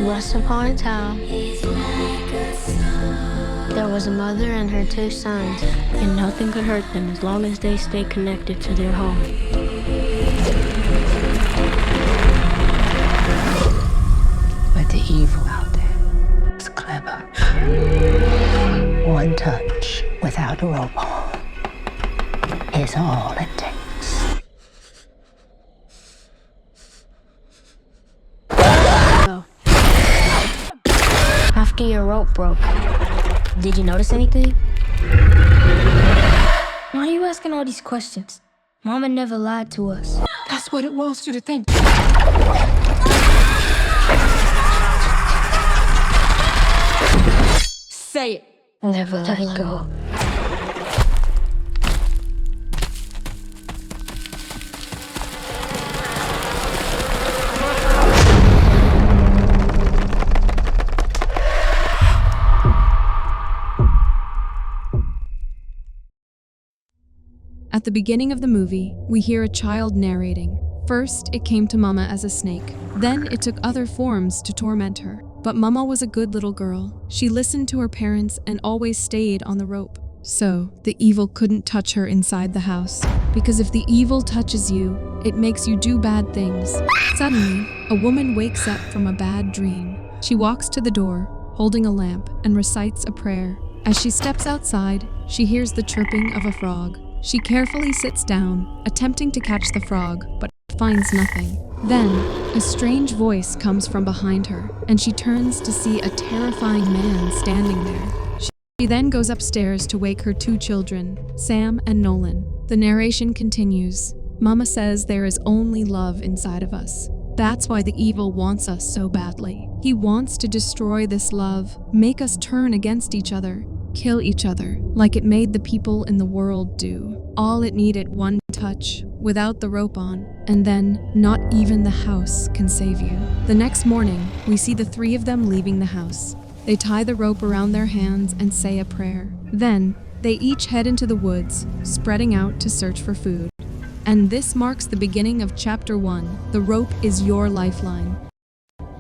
Once upon a time, there was a mother and her two sons, and nothing could hurt them as long as they stayed connected to their home. But the evil out there is clever. One touch without a rope on is all it takes. After your rope broke, did you notice anything? Why are you asking all these questions? Mama never lied to us. That's what it wants you to think. Say it. Never let go. At the beginning of the movie, we hear a child narrating. First, it came to Mama as a snake. Then it took other forms to torment her. But Mama was a good little girl. She listened to her parents and always stayed on the rope. So, the evil couldn't touch her inside the house. Because if the evil touches you, it makes you do bad things. Suddenly, a woman wakes up from a bad dream. She walks to the door, holding a lamp, and recites a prayer. As she steps outside, she hears the chirping of a frog. She carefully sits down, attempting to catch the frog, but finds nothing. Then, a strange voice comes from behind her, and she turns to see a terrifying man standing there. She then goes upstairs to wake her two children, Sam and Nolan. The narration continues. Mama says there is only love inside of us. That's why the evil wants us so badly. He wants to destroy this love, make us turn against each other, kill each other, like it made the people in the world do. All it needed one touch, without the rope on, and then not even the house can save you. The next morning, we see the three of them leaving the house. They tie the rope around their hands and say a prayer. Then, they each head into the woods, spreading out to search for food. And this marks the beginning of Chapter 1, The Rope is Your Lifeline.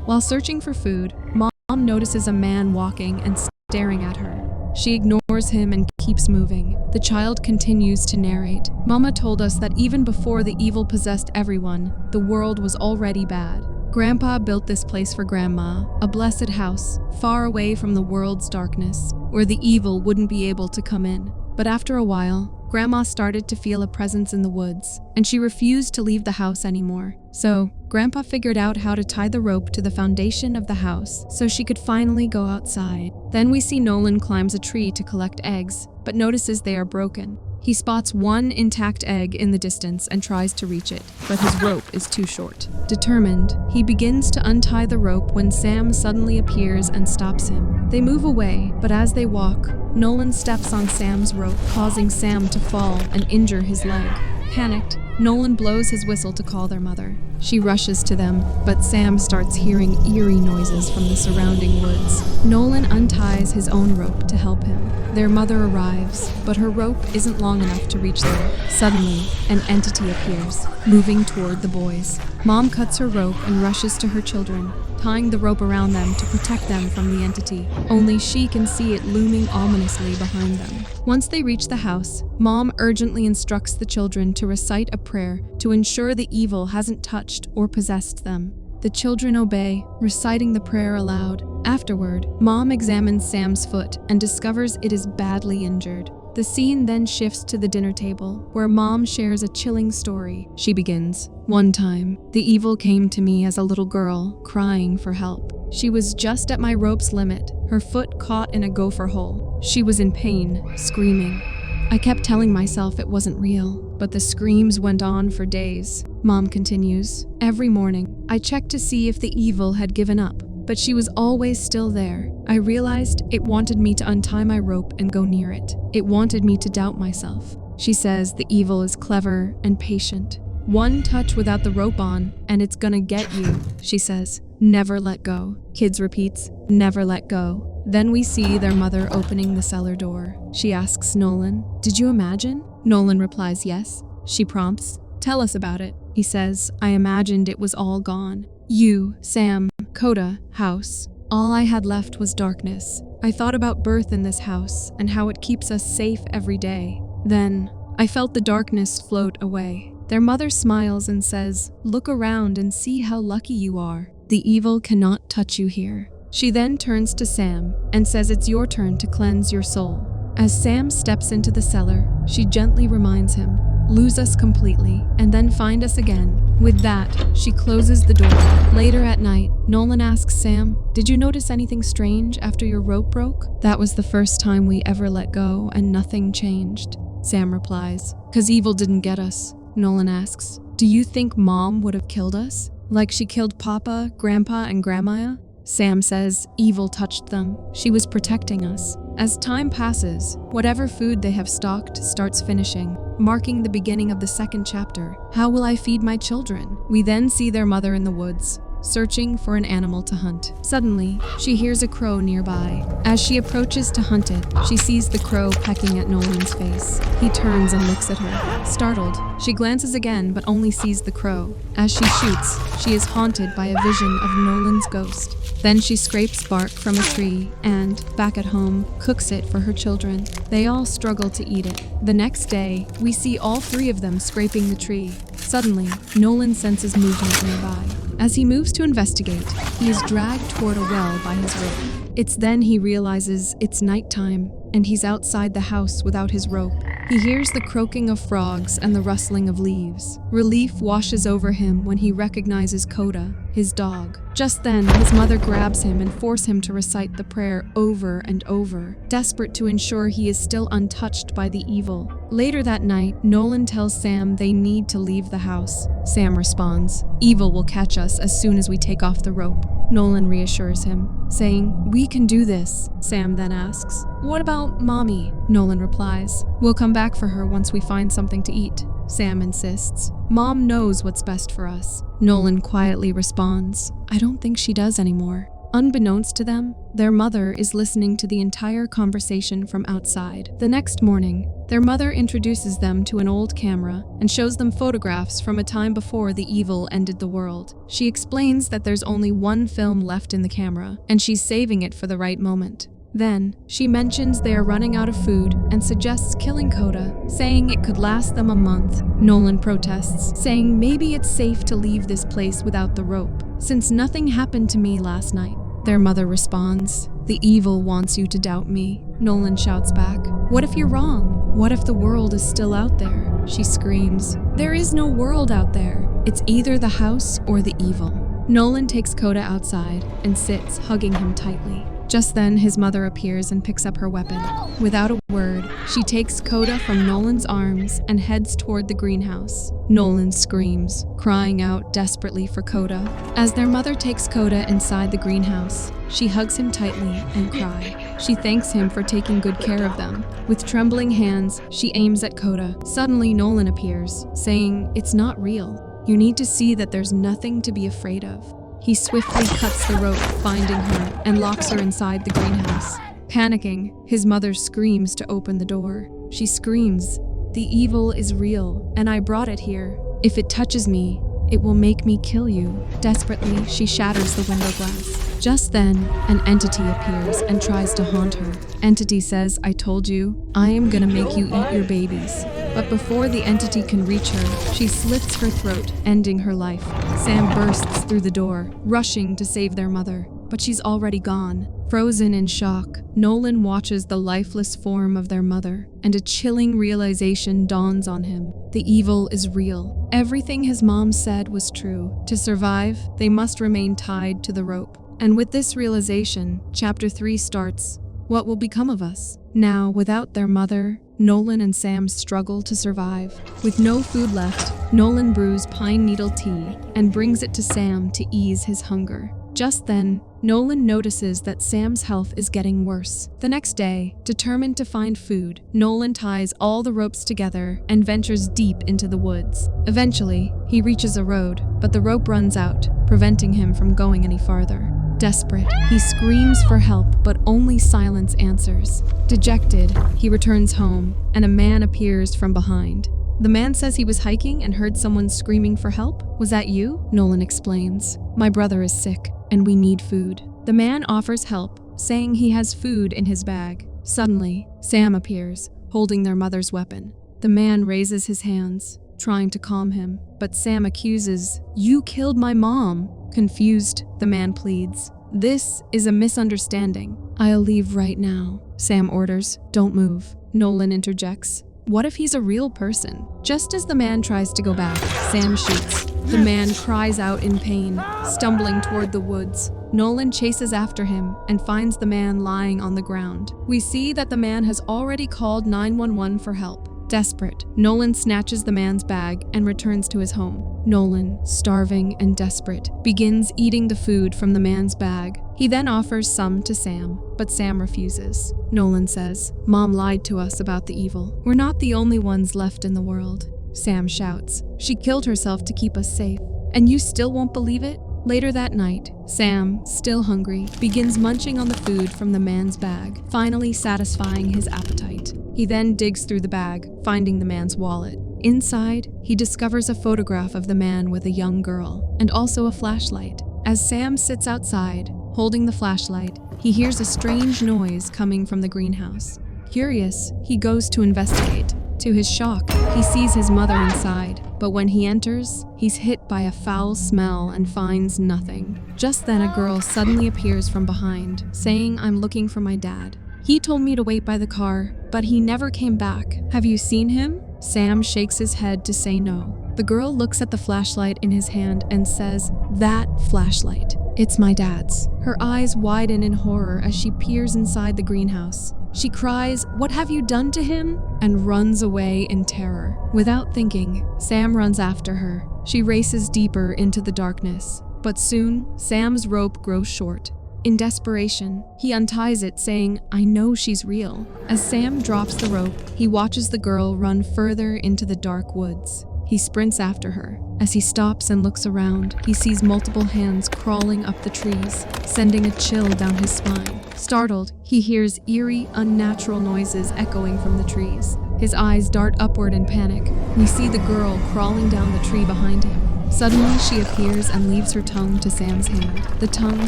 While searching for food, Mom notices a man walking and staring at her. She ignores him and keeps moving. The child continues to narrate. Mama told us that even before the evil possessed everyone, the world was already bad. Grandpa built this place for Grandma, a blessed house, far away from the world's darkness, where the evil wouldn't be able to come in. But after a while, Grandma started to feel a presence in the woods, and she refused to leave the house anymore. So, Grandpa figured out how to tie the rope to the foundation of the house so she could finally go outside. Then we see Nolan climbs a tree to collect eggs, but notices they are broken. He spots one intact egg in the distance and tries to reach it, but his rope is too short. Determined, he begins to untie the rope when Sam suddenly appears and stops him. They move away, but as they walk, Nolan steps on Sam's rope, causing Sam to fall and injure his leg. Panicked, Nolan blows his whistle to call their mother. She rushes to them, but Sam starts hearing eerie noises from the surrounding woods. Nolan unties his own rope to help him. Their mother arrives, but her rope isn't long enough to reach them. Suddenly, an entity appears, moving toward the boys. Mom cuts her rope and rushes to her children, tying the rope around them to protect them from the entity. Only she can see it looming ominously behind them. Once they reach the house, Mom urgently instructs the children to recite a prayer to ensure the evil hasn't touched or possessed them. The children obey, reciting the prayer aloud. Afterward, Mom examines Sam's foot and discovers it is badly injured. The scene then shifts to the dinner table, where Mom shares a chilling story. She begins, "One time, the evil came to me as a little girl, crying for help. She was just at my rope's limit, her foot caught in a gopher hole. She was in pain, screaming. I kept telling myself it wasn't real, but the screams went on for days." Mom continues, "Every morning, I checked to see if the evil had given up, but she was always still there. I realized it wanted me to untie my rope and go near it. It wanted me to doubt myself." She says the evil is clever and patient. "One touch without the rope on, and it's gonna get you," she says. "Never let go." Kids repeats, "Never let go." Then we see their mother opening the cellar door. She asks Nolan, "Did you imagine?" Nolan replies, "Yes." She prompts, "Tell us about it." He says, "I imagined it was all gone. You, Sam, Coda, house. All I had left was darkness. I thought about birth in this house and how it keeps us safe every day. Then, I felt the darkness float away. Their mother smiles and says, "Look around and see how lucky you are. The evil cannot touch you here." She then turns to Sam and says it's your turn to cleanse your soul. As Sam steps into the cellar, she gently reminds him, "Lose us completely, and then find us again." With that, she closes the door. Later at night, Nolan asks Sam, "Did you notice anything strange after your rope broke?" "That was the first time we ever let go, and nothing changed," Sam replies. "'Cause evil didn't get us." Nolan asks, "Do you think Mom would have killed us? Like she killed Papa, Grandpa, and Grandma?" Sam says, "Evil touched them. She was protecting us." As time passes, whatever food they have stocked starts finishing, marking the beginning of the second chapter. How will I feed my children? We then see their mother in the woods, searching for an animal to hunt. Suddenly, she hears a crow nearby. As she approaches to hunt it, she sees the crow pecking at Nolan's face. He turns and looks at her. Startled, she glances again but only sees the crow. As she shoots, she is haunted by a vision of Nolan's ghost. Then she scrapes bark from a tree and, back at home, cooks it for her children. They all struggle to eat it. The next day, we see all three of them scraping the tree. Suddenly, Nolan senses movement nearby. As he moves to investigate, he is dragged toward a well by his rope. It's then he realizes it's nighttime, and he's outside the house without his rope. He hears the croaking of frogs and the rustling of leaves. Relief washes over him when he recognizes Coda, his dog. Just then, his mother grabs him and forces him to recite the prayer over and over, desperate to ensure he is still untouched by the evil. Later that night, Nolan tells Sam they need to leave the house. Sam responds, "Evil will catch us as soon as we take off the rope." Nolan reassures him, saying, "We can do this." Sam then asks, "What about Mommy?" Nolan replies, "We'll come back for her once we find something to eat." Sam insists, "Mom knows what's best for us." Nolan quietly responds, "I don't think she does anymore." Unbeknownst to them, their mother is listening to the entire conversation from outside. The next morning, their mother introduces them to an old camera and shows them photographs from a time before the evil ended the world. She explains that there's only one film left in the camera, and she's saving it for the right moment. Then, she mentions they are running out of food and suggests killing Coda, saying it could last them a month. Nolan protests, saying maybe it's safe to leave this place without the rope, since nothing happened to me last night. Their mother responds, "The evil wants you to doubt me." Nolan shouts back, "What if you're wrong? What if the world is still out there?" She screams, "There is no world out there. It's either the house or the evil." Nolan takes Coda outside and sits, hugging him tightly. Just then, his mother appears and picks up her weapon. Without a word, she takes Coda from Nolan's arms and heads toward the greenhouse. Nolan screams, crying out desperately for Coda. As their mother takes Coda inside the greenhouse, she hugs him tightly and cries. She thanks him for taking good care of them. With trembling hands, she aims at Coda. Suddenly, Nolan appears, saying, "It's not real. You need to see that there's nothing to be afraid of." He swiftly cuts the rope, finding her, and locks her inside the greenhouse. Panicking, his mother screams to open the door. She screams, "The evil is real, and I brought it here. If it touches me, it will make me kill you." Desperately, she shatters the window glass. Just then, an entity appears and tries to haunt her. Entity says, "I told you, I am gonna make you eat your babies." But before the entity can reach her, she slits her throat, ending her life. Sam bursts through the door, rushing to save their mother, but she's already gone. Frozen in shock, Nolan watches the lifeless form of their mother, and a chilling realization dawns on him. The evil is real. Everything his mom said was true. To survive, they must remain tied to the rope. And with this realization, Chapter 3 starts. What will become of us? Now, without their mother, Nolan and Sam struggle to survive. With no food left, Nolan brews pine needle tea and brings it to Sam to ease his hunger. Just then, Nolan notices that Sam's health is getting worse. The next day, determined to find food, Nolan ties all the ropes together and ventures deep into the woods. Eventually, he reaches a road, but the rope runs out, preventing him from going any farther. Desperate, he screams for help, but only silence answers. Dejected, he returns home, and a man appears from behind. The man says he was hiking and heard someone screaming for help. "Was that you?" Nolan explains. "My brother is sick. and we need food. The man offers help, saying he has food in his bag. Suddenly, Sam appears, holding their mother's weapon. The man raises his hands, trying to calm him, but Sam accuses, "You killed my mom." Confused, the man pleads, "This is a misunderstanding. I'll leave right now," Sam orders. "Don't move." Nolan interjects, "What if he's a real person?" Just as the man tries to go back, Sam shoots. The man cries out in pain, stumbling toward the woods. Nolan chases after him and finds the man lying on the ground. We see that the man has already called 911 for help. Desperate, Nolan snatches the man's bag and returns to his home. Nolan, starving and desperate, begins eating the food from the man's bag. He then offers some to Sam, but Sam refuses. Nolan says, "Mom lied to us about the evil. We're not the only ones left in the world." Sam shouts, "She killed herself to keep us safe. And you still won't believe it?" Later that night, Sam, still hungry, begins munching on the food from the man's bag, finally satisfying his appetite. He then digs through the bag, finding the man's wallet. Inside, he discovers a photograph of the man with a young girl, and also a flashlight. As Sam sits outside, holding the flashlight, he hears a strange noise coming from the greenhouse. Curious, he goes to investigate. To his shock, he sees his mother inside, but when he enters, he's hit by a foul smell and finds nothing. Just then, a girl suddenly appears from behind, saying, "I'm looking for my dad. He told me to wait by the car, but he never came back. Have you seen him?" Sam shakes his head to say no. The girl looks at the flashlight in his hand and says, "That flashlight. It's my dad's." Her eyes widen in horror as she peers inside the greenhouse. She cries, "What have you done to him?" and runs away in terror. Without thinking, Sam runs after her. She races deeper into the darkness, but soon, Sam's rope grows short. In desperation, he unties it, saying, "I know she's real." As Sam drops the rope, he watches the girl run further into the dark woods. He sprints after her. As he stops and looks around, he sees multiple hands crawling up the trees, sending a chill down his spine. Startled, he hears eerie, unnatural noises echoing from the trees. His eyes dart upward in panic. We see the girl crawling down the tree behind him. Suddenly, she appears and leaves her tongue to Sam's hand. The tongue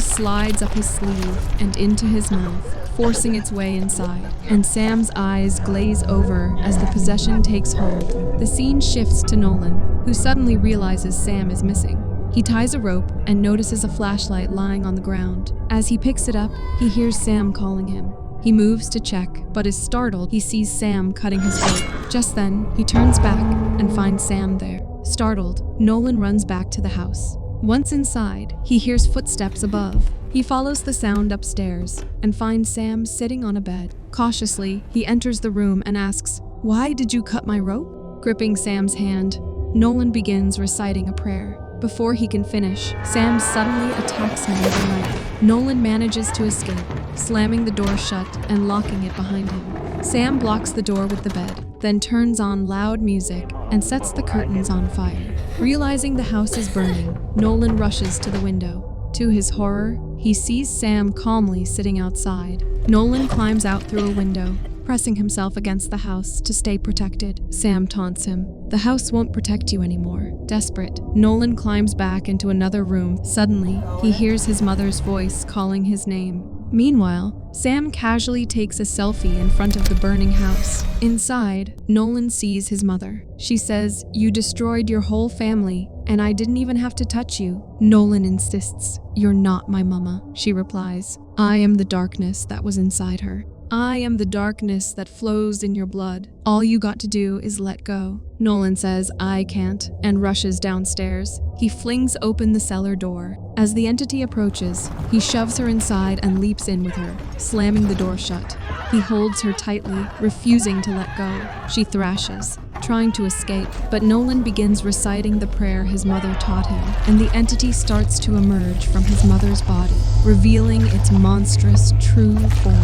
slides up his sleeve and into his mouth, forcing its way inside, and Sam's eyes glaze over as the possession takes hold. The scene shifts to Nolan, who suddenly realizes Sam is missing. He ties a rope and notices a flashlight lying on the ground. As he picks it up, he hears Sam calling him. He moves to check, but is startled. He sees Sam cutting his rope. Just then, he turns back and finds Sam there. Startled, Nolan runs back to the house. Once inside, he hears footsteps above. He follows the sound upstairs and finds Sam sitting on a bed. Cautiously, he enters the room and asks, "Why did you cut my rope?" Gripping Sam's hand, Nolan begins reciting a prayer. Before he can finish, Sam suddenly attacks him with a knife. Nolan manages to escape, slamming the door shut and locking it behind him. Sam blocks the door with the bed, then turns on loud music and sets the curtains on fire. Realizing the house is burning, Nolan rushes to the window. To his horror, he sees Sam calmly sitting outside. Nolan climbs out through a window, pressing himself against the house to stay protected. Sam taunts him. "The house won't protect you anymore." Desperate, Nolan climbs back into another room. Suddenly, he hears his mother's voice calling his name. Meanwhile, Sam casually takes a selfie in front of the burning house. Inside, Nolan sees his mother. She says, "You destroyed your whole family, and I didn't even have to touch you." Nolan insists, "You're not my mama," she replies. "I am the darkness that was inside her. I am the darkness that flows in your blood. All you got to do is let go." Nolan says, "I can't," and rushes downstairs. He flings open the cellar door. As the entity approaches, he shoves her inside and leaps in with her, slamming the door shut. He holds her tightly, refusing to let go. She thrashes, trying to escape, but Nolan begins reciting the prayer his mother taught him, and the entity starts to emerge from his mother's body, revealing its monstrous, true form.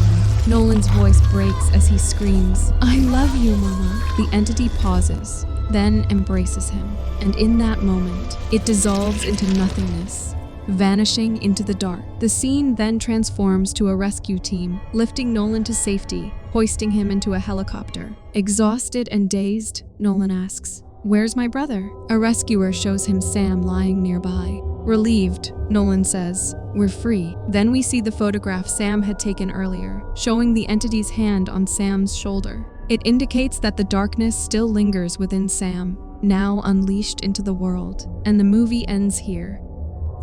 Nolan's voice breaks as he screams, "I love you, Mama." The entity pauses, then embraces him, and in that moment, it dissolves into nothingness, vanishing into the dark. The scene then transforms to a rescue team, lifting Nolan to safety, hoisting him into a helicopter. Exhausted and dazed, Nolan asks, "Where's my brother?" A rescuer shows him Sam lying nearby. Relieved, Nolan says, "We're free." Then we see the photograph Sam had taken earlier, showing the entity's hand on Sam's shoulder. It indicates that the darkness still lingers within Sam, now unleashed into the world. And the movie ends here.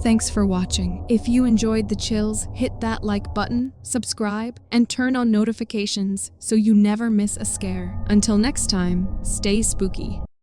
Thanks for watching. If you enjoyed the chills, hit that like button, subscribe, and turn on notifications so you never miss a scare. Until next time, stay spooky.